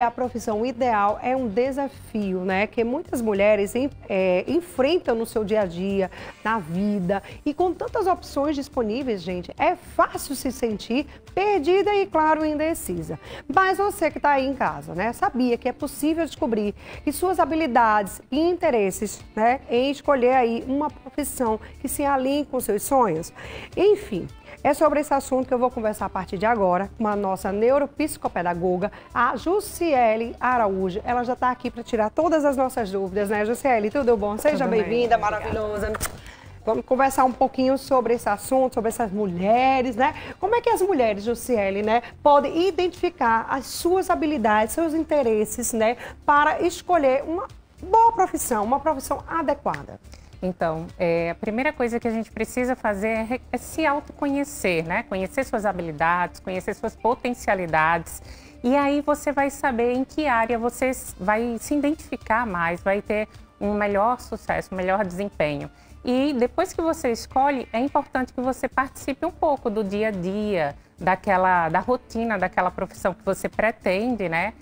A profissão ideal é um desafio, né? Que muitas mulheres enfrentam no seu dia a dia, na vida. E com tantas opções disponíveis, gente, é fácil se sentir perdida e, claro, indecisa. Mas você que está aí em casa, né? Sabia que é possível descobrir que suas habilidades e interesses, né? Em escolher aí uma profissão que se alinhe com seus sonhos. Enfim. É sobre esse assunto que eu vou conversar a partir de agora com a nossa neuropsicopedagoga, a Jussiele Araújo. Ela já está aqui para tirar todas as nossas dúvidas, né, Jussiele? Tudo bom? Seja bem-vinda, maravilhosa. Vamos conversar um pouquinho sobre esse assunto, sobre essas mulheres, né? Como é que as mulheres, Jussiele, né, podem identificar as suas habilidades, seus interesses, né, para escolher uma boa profissão, uma profissão adequada? Então, a primeira coisa que a gente precisa fazer é se autoconhecer, né? Conhecer suas habilidades, conhecer suas potencialidades. E aí você vai saber em que área você vai se identificar mais, vai ter um melhor sucesso, um melhor desempenho. E depois que você escolhe, é importante que você participe um pouco do dia a dia, da rotina daquela profissão que você pretende, né?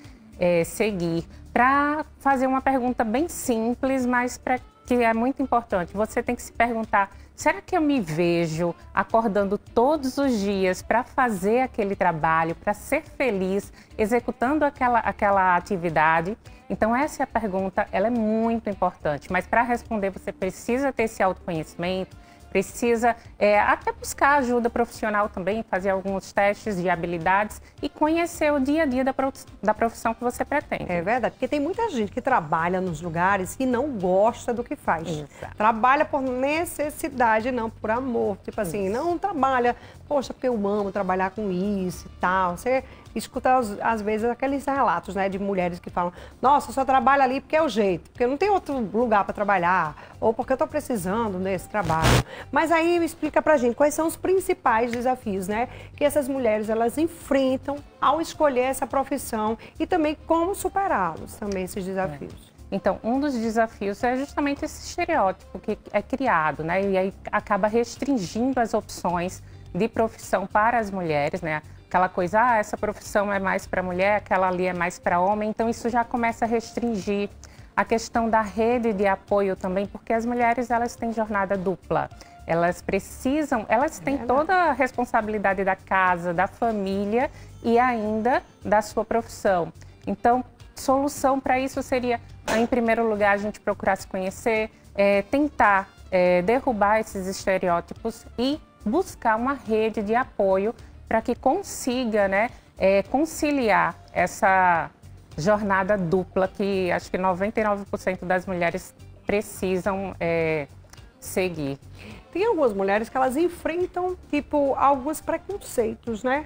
Seguir. Para fazer uma pergunta bem simples, mas que é muito importante. Você tem que se perguntar, será que eu me vejo acordando todos os dias para fazer aquele trabalho, para ser feliz, executando aquela atividade? Então essa é a pergunta, ela é muito importante. Mas para responder, você precisa ter esse autoconhecimento, precisa até buscar ajuda profissional também, fazer alguns testes de habilidades e conhecer o dia a dia da profissão que você pretende. É verdade, porque tem muita gente que trabalha nos lugares e não gosta do que faz. Exato. Trabalha por necessidade, não por amor. Tipo assim, não trabalha, poxa, porque eu amo trabalhar com isso e tal. Você escuta, às vezes, aqueles relatos, né, de mulheres que falam, nossa, eu só trabalho ali porque é o jeito, porque não tem outro lugar para trabalhar, ou porque eu estou precisando desse trabalho. Mas aí explica pra gente quais são os principais desafios, né, que essas mulheres, elas enfrentam ao escolher essa profissão e também como superá-los, também esses desafios. Então, um dos desafios é justamente esse estereótipo que é criado, né, e aí acaba restringindo as opções de profissão para as mulheres, né, aquela coisa, essa profissão é mais para mulher, aquela ali é mais para homem, então isso já começa a restringir a questão da rede de apoio também, porque as mulheres, elas têm jornada dupla, elas têm toda a responsabilidade da casa, da família e ainda da sua profissão. Então, solução para isso seria, em primeiro lugar, a gente procurar se conhecer, tentar derrubar esses estereótipos e buscar uma rede de apoio para que consiga, né, conciliar essa jornada dupla que acho que 99% das mulheres precisam seguir. Tem algumas mulheres que elas enfrentam, tipo, alguns preconceitos, né?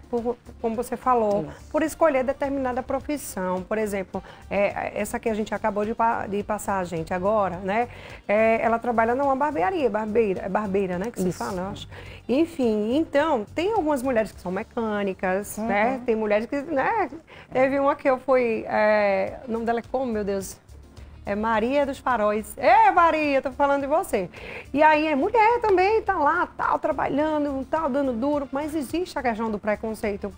Como você falou, por escolher determinada profissão. Por exemplo, essa que a gente acabou de passar a gente agora, né? Ela trabalha numa barbearia, barbeira, né? Que se fala, eu acho. Enfim, então, tem algumas mulheres que são mecânicas, né? Tem mulheres que, né? Teve uma que eu fui, o nome dela é como, meu Deus? É Maria dos Faróis. Maria, tô falando de você. E aí, é mulher também, tá lá, tal, trabalhando, tal, dando duro. Mas existe a questão do preconceito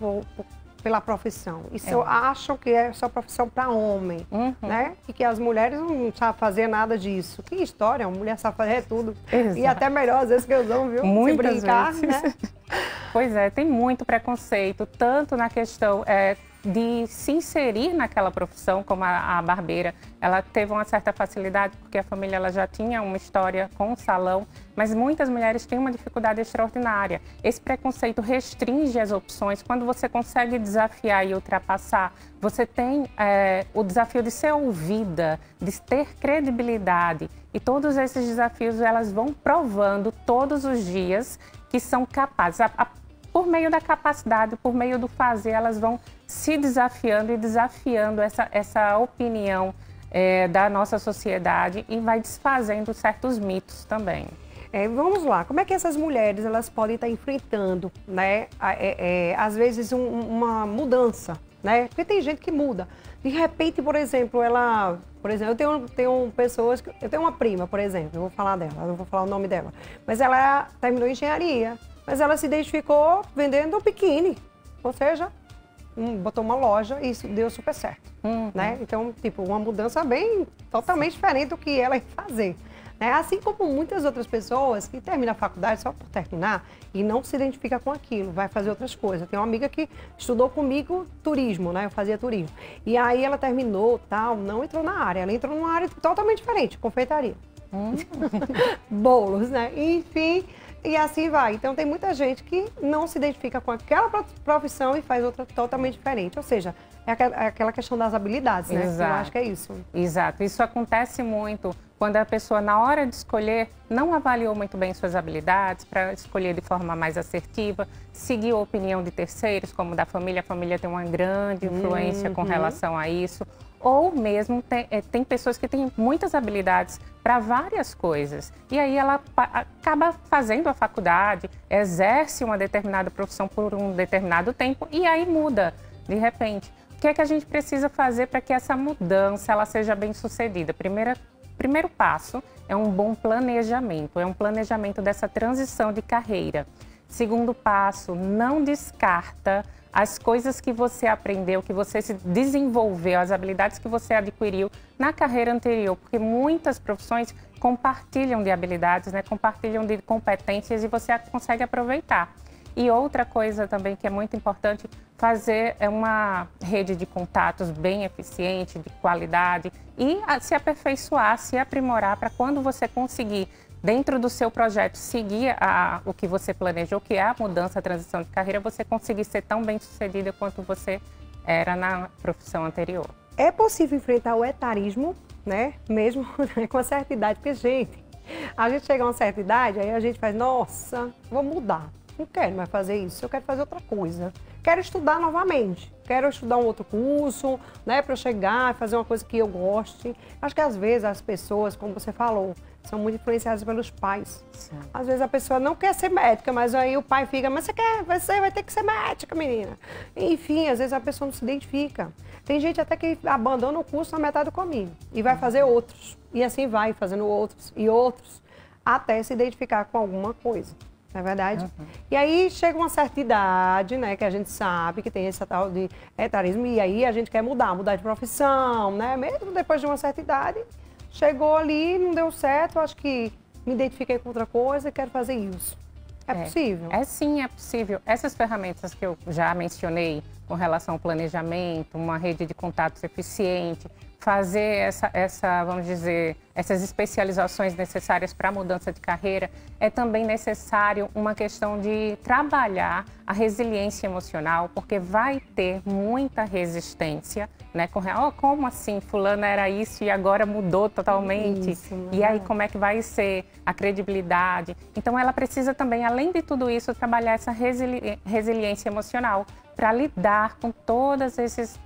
pela profissão. Isso eu acho que é só profissão para homem, né? E que as mulheres não sabem fazer nada disso. Que história, uma mulher sabe fazer tudo. Exato. E até melhor, às vezes, que eu não, viu? Muitas se brincar, vezes. Né? Pois é, tem muito preconceito, tanto na questão de se inserir naquela profissão, como a barbeira. Ela teve uma certa facilidade, porque a família ela já tinha uma história com o salão, mas muitas mulheres têm uma dificuldade extraordinária. Esse preconceito restringe as opções. Quando você consegue desafiar e ultrapassar, você tem o desafio de ser ouvida, de ter credibilidade. E todos esses desafios, elas vão provando todos os dias que são capazes. Por meio da capacidade, por meio do fazer, elas vão se desafiando e desafiando essa opinião da nossa sociedade e vai desfazendo certos mitos também. Vamos lá, como é que essas mulheres elas podem estar enfrentando, né, às vezes uma mudança, né? Porque tem gente que muda. De repente, por exemplo, eu tenho pessoas, eu tenho uma prima, por exemplo, eu vou falar dela, eu não vou falar o nome dela, mas ela terminou engenharia, mas ela se identificou vendendo biquíni, ou seja, botou uma loja e isso deu super certo, né? Então, tipo, uma mudança bem, totalmente diferente do que ela ia fazer. Né? Assim como muitas outras pessoas que terminam a faculdade só por terminar e não se identifica com aquilo, vai fazer outras coisas. Tem uma amiga que estudou comigo turismo, né? Eu fazia turismo. E aí ela terminou, tal, não entrou na área, ela entrou numa área totalmente diferente, confeitaria. Bolos, né? Enfim, e assim vai. Então tem muita gente que não se identifica com aquela profissão e faz outra totalmente diferente. Ou seja, é aquela questão das habilidades, né? Exato. Eu acho que é isso. Exato. Isso acontece muito quando a pessoa, na hora de escolher, não avaliou muito bem suas habilidades para escolher de forma mais assertiva, seguiu a opinião de terceiros, como da família. A família tem uma grande influência com relação a isso. Ou mesmo tem pessoas que têm muitas habilidades para várias coisas. E aí ela acaba fazendo a faculdade, exerce uma determinada profissão por um determinado tempo e aí muda de repente. O que é que a gente precisa fazer para que essa mudança ela seja bem sucedida? Primeiro passo é um bom planejamento, é um planejamento dessa transição de carreira. Segundo passo, não descarta as coisas que você aprendeu, que você se desenvolveu, as habilidades que você adquiriu na carreira anterior, porque muitas profissões compartilham de habilidades, né? Compartilham de competências e você consegue aproveitar. E outra coisa também que é muito importante, fazer uma rede de contatos bem eficiente, de qualidade e se aperfeiçoar, se aprimorar para quando você conseguir, dentro do seu projeto, seguir o que você planejou, que é a mudança, a transição de carreira, você conseguir ser tão bem sucedida quanto você era na profissão anterior. É possível enfrentar o etarismo, né? Mesmo com uma certa idade, porque, gente, a gente chega a uma certa idade, aí a gente faz, nossa, vou mudar. Não quero mais fazer isso, eu quero fazer outra coisa. Quero estudar novamente, quero estudar um outro curso, né, para eu chegar e fazer uma coisa que eu goste. Acho que às vezes as pessoas, como você falou, são muito influenciadas pelos pais. Sim. Às vezes a pessoa não quer ser médica, mas aí o pai fica, mas você vai ter que ser médica, menina. Enfim, às vezes a pessoa não se identifica. Tem gente até que abandona o curso na metade do caminho e vai fazer outros. E assim vai, fazendo outros e outros, até se identificar com alguma coisa. Não é verdade? E aí chega uma certa idade, né, que a gente sabe que tem esse tal de etarismo, e aí a gente quer mudar de profissão, né? Mesmo depois de uma certa idade, chegou ali, não deu certo, acho que me identifiquei com outra coisa e quero fazer isso. É possível? Sim, é possível. Essas ferramentas que eu já mencionei com relação ao planejamento, uma rede de contatos eficiente, fazer vamos dizer, essas especializações necessárias para a mudança de carreira, é também necessário uma questão de trabalhar a resiliência emocional, porque vai ter muita resistência, né? Como assim, fulana era isso e agora mudou totalmente? Isso, e aí como é que vai ser a credibilidade? Então ela precisa também, além de tudo isso, trabalhar essa resiliência emocional para lidar com todos esses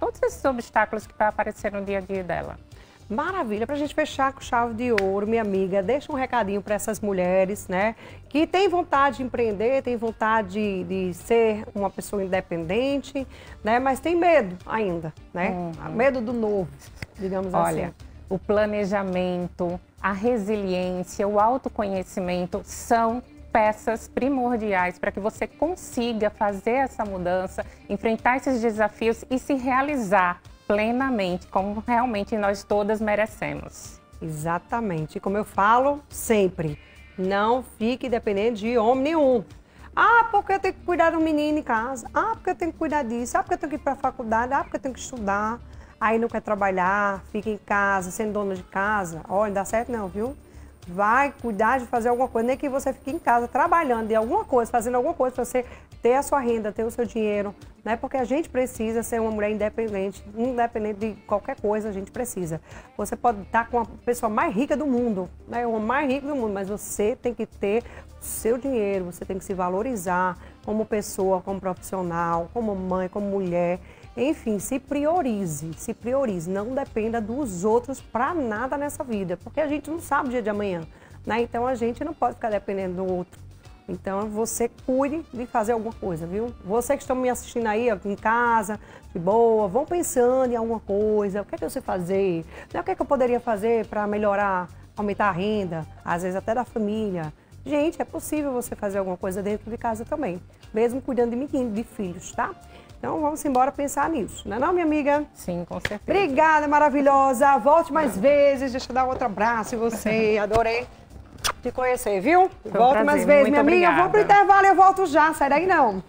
obstáculos que vai aparecer no dia a dia dela. Maravilha, para a gente fechar com chave de ouro, minha amiga, deixa um recadinho para essas mulheres, né, que têm vontade de empreender, têm vontade de ser uma pessoa independente, né, mas tem medo ainda, né, medo do novo, digamos assim. Olha, o planejamento, a resiliência, o autoconhecimento são peças primordiais para que você consiga fazer essa mudança, enfrentar esses desafios e se realizar plenamente, como realmente nós todas merecemos. Exatamente. Como eu falo sempre, não fique dependendo de homem nenhum. Ah, porque eu tenho que cuidar do menino em casa. Ah, porque eu tenho que cuidar disso. Ah, porque eu tenho que ir para a faculdade. Ah, porque eu tenho que estudar. Aí não quer trabalhar, fica em casa, sendo dona de casa. Olha, não dá certo não, viu? Vai cuidar de fazer alguma coisa, nem que você fique em casa trabalhando de alguma coisa, fazendo alguma coisa para você ter a sua renda, ter o seu dinheiro, né? Porque a gente precisa ser uma mulher independente de qualquer coisa, a gente precisa. Você pode estar com a pessoa mais rica do mundo, né? O mais rico do mundo, mas você tem que ter o seu dinheiro, você tem que se valorizar como pessoa, como profissional, como mãe, como mulher. Enfim, se priorize, não dependa dos outros para nada nessa vida, porque a gente não sabe o dia de amanhã, né? Então a gente não pode ficar dependendo do outro. Então você cuide de fazer alguma coisa, viu? Você que estão me assistindo aí, ó, em casa, de boa, vão pensando em alguma coisa, o que é que eu sei fazer, o que é que eu poderia fazer para melhorar, aumentar a renda, às vezes até da família. Gente, é possível você fazer alguma coisa dentro de casa também, mesmo cuidando de meninos, de filhos, tá? Então vamos embora pensar nisso, não é não, minha amiga? Sim, com certeza. Obrigada, maravilhosa. Volte mais vezes. Deixa eu dar outro abraço em você. Adorei te conhecer, viu? Volte mais vezes, minha amiga. Eu vou pro intervalo e eu volto já. Sai daí não.